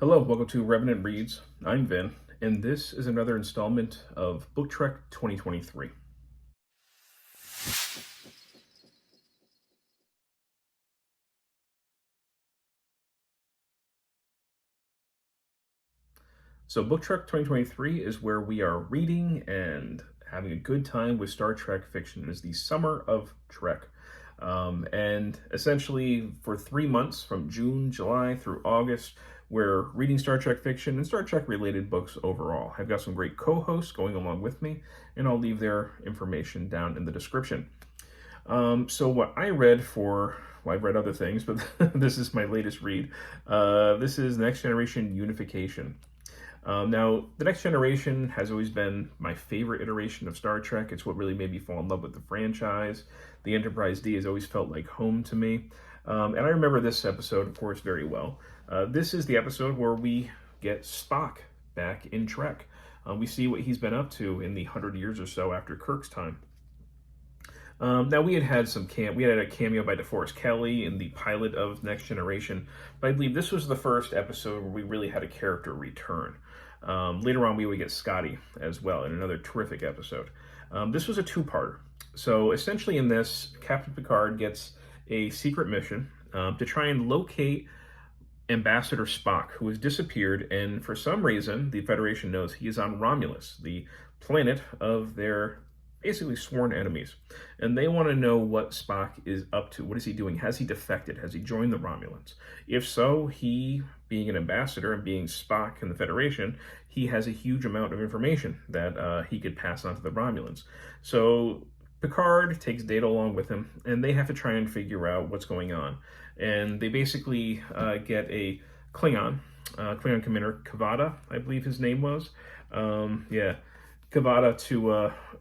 Hello, welcome to Revenant Reads. I'm Vin, and this is another installment of Book Trek 2023. So Book Trek 2023 is where we are reading and having a good time with Star Trek fiction. It is the summer of Trek. And essentially for 3 months, from June, July through August, we're reading Star Trek fiction and Star Trek related books overall. I've got some great co-hosts going along with me, and I'll leave their information down in the description. So what I read I've read other things, but this is my latest read. This is Next Generation Unification. Now, The Next Generation has always been my favorite iteration of Star Trek. It's what really made me fall in love with the franchise. The Enterprise D has always felt like home to me. And I remember this episode, of course, very well. This is the episode where we get Spock back in Trek. We see what he's been up to in the 100 years or so after Kirk's time. Now, we had a cameo by DeForest Kelley in the pilot of Next Generation, but I believe this was the first episode where we really had a character return. Later on, we would get Scotty as well in another terrific episode. This was a two-parter. So essentially in this, Captain Picard gets a secret mission to try and locate Ambassador Spock, who has disappeared, and for some reason, the Federation knows he is on Romulus, the planet of their basically sworn enemies. And they want to know what Spock is up to. What is he doing? Has he defected? Has he joined the Romulans? If so, he, being an ambassador and being Spock in the Federation, he has a huge amount of information that he could pass on to the Romulans. So Picard takes Data along with him, and they have to try and figure out what's going on. And they basically get a Klingon commander, Kavada, I believe his name was. Kavada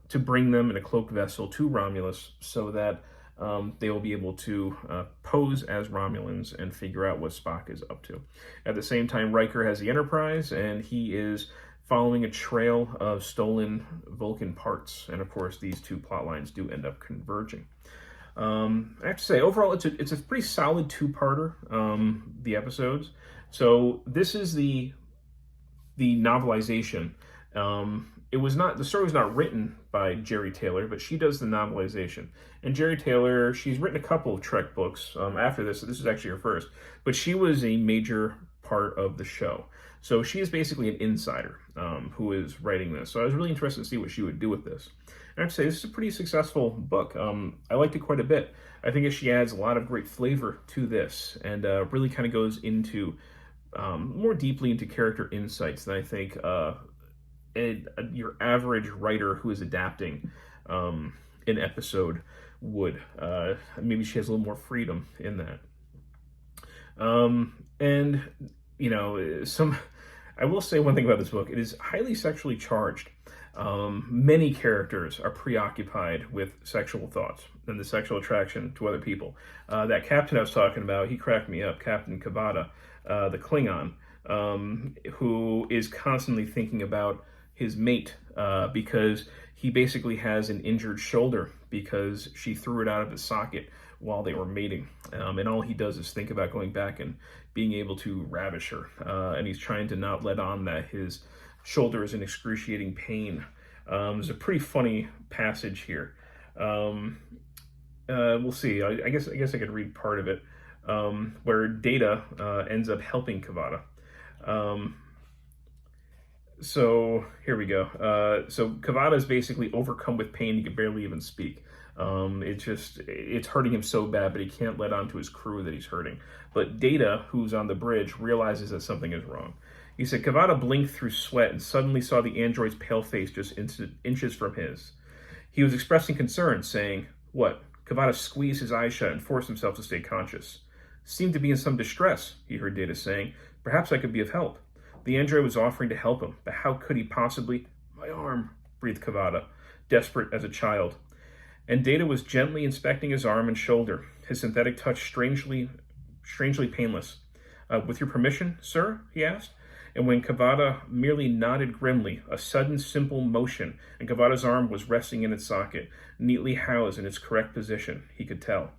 to bring them in a cloaked vessel to Romulus so that they will be able to pose as Romulans and figure out what Spock is up to. At the same time, Riker has the Enterprise, and he is following a trail of stolen Vulcan parts. And of course, these two plot lines do end up converging. I have to say, overall, it's a pretty solid two-parter, the episodes. So this is the novelization. The story was not written by Jeri Taylor, but she does the novelization. And Jeri Taylor, she's written a couple of Trek books after this, so this is actually her first, but she was a major part of the show. So she is basically an insider who is writing this. So I was really interested to see what she would do with this. And I have to say, this is a pretty successful book. I liked it quite a bit. I think she adds a lot of great flavor to this, and really kind of goes into more deeply into character insights than I think your average writer who is adapting an episode would. Maybe she has a little more freedom in that. And I will say one thing about this book: it is highly sexually charged. Many characters are preoccupied with sexual thoughts and the sexual attraction to other people. That captain I was talking about, he cracked me up, Captain Kavada, the Klingon, who is constantly thinking about his mate because he basically has an injured shoulder because she threw it out of his socket while they were mating. And all he does is think about going back and being able to ravish her. And he's trying to not let on that his shoulder is in excruciating pain. There's a pretty funny passage here. We'll see. I guess I could read part of it, where Data ends up helping Kavada. So here we go. So Kavada is basically overcome with pain. He can barely even speak. It's hurting him so bad, but he can't let on to his crew that he's hurting. But Data, who's on the bridge, realizes that something is wrong. He said, Kavada blinked through sweat and suddenly saw the android's pale face just inches from his. He was expressing concern, saying, "What?" Kavada squeezed his eyes shut and forced himself to stay conscious. "Seemed to be in some distress," he heard Data saying. "Perhaps I could be of help." The android was offering to help him, but how could he possibly? "My arm," breathed Kavada, desperate as a child. And Data was gently inspecting his arm and shoulder, his synthetic touch strangely painless. "With your permission, sir?" he asked. And when Kavada merely nodded grimly, a sudden simple motion, and Kavada's arm was resting in its socket, neatly housed in its correct position, he could tell.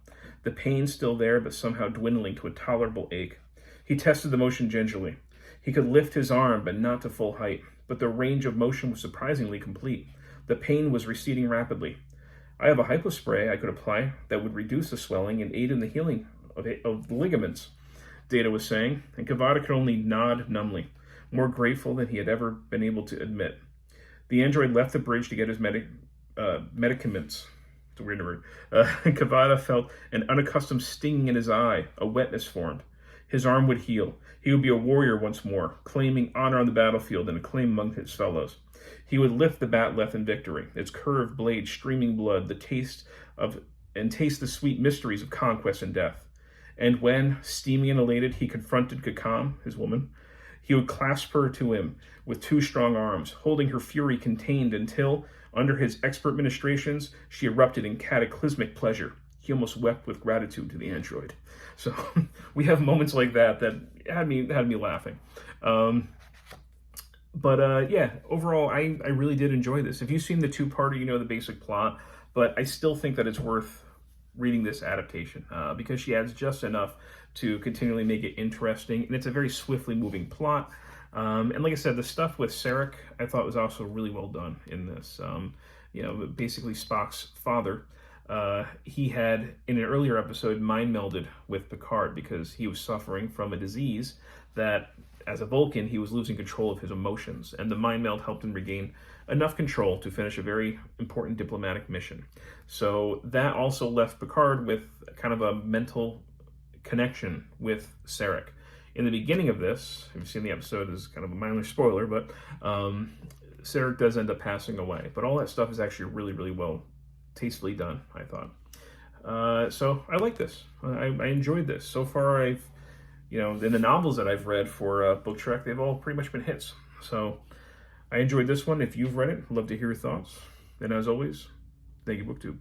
The pain still there, but somehow dwindling to a tolerable ache. He tested the motion gingerly. He could lift his arm, but not to full height. But the range of motion was surprisingly complete. The pain was receding rapidly. I have a hypospray I could apply that would reduce the swelling and aid in the healing of the ligaments, Data was saying, and Kavada could only nod numbly, more grateful than he had ever been able to admit. The android left the bridge to get his medicaments. It's a weird word. Kavada felt an unaccustomed stinging in his eye. A wetness formed. His arm would heal. He would be a warrior once more, claiming honor on the battlefield and acclaim among his fellows. He would lift the bat'leth in victory, its curved blade streaming blood, taste the sweet mysteries of conquest and death. And when, steamy and elated, he confronted Kakam, his woman, he would clasp her to him with two strong arms, holding her fury contained until, under his expert ministrations, she erupted in cataclysmic pleasure. He almost wept with gratitude to the android. So we have moments like that had me laughing. Yeah, overall, I really did enjoy this. If you've seen the two-parter, you know the basic plot, but I still think that it's worth reading this adaptation because she adds just enough to continually make it interesting, and it's a very swiftly moving plot. And like I said, the stuff with Sarek I thought was also really well done in this. Basically Spock's father, he had, in an earlier episode, mind melded with Picard because he was suffering from a disease that, as a Vulcan, he was losing control of his emotions, and the mind meld helped him regain enough control to finish a very important diplomatic mission. So that also left Picard with kind of a mental connection with Sarek. In the beginning of this, if you've seen the episode, is kind of a minor spoiler, but Sarek does end up passing away. But all that stuff is actually really, really well, tastefully done, I thought. So I like this. I enjoyed this. So far, in the novels that I've read for Book Trek, they've all pretty much been hits. So I enjoyed this one. If you've read it, I'd love to hear your thoughts. And as always, thank you, BookTube.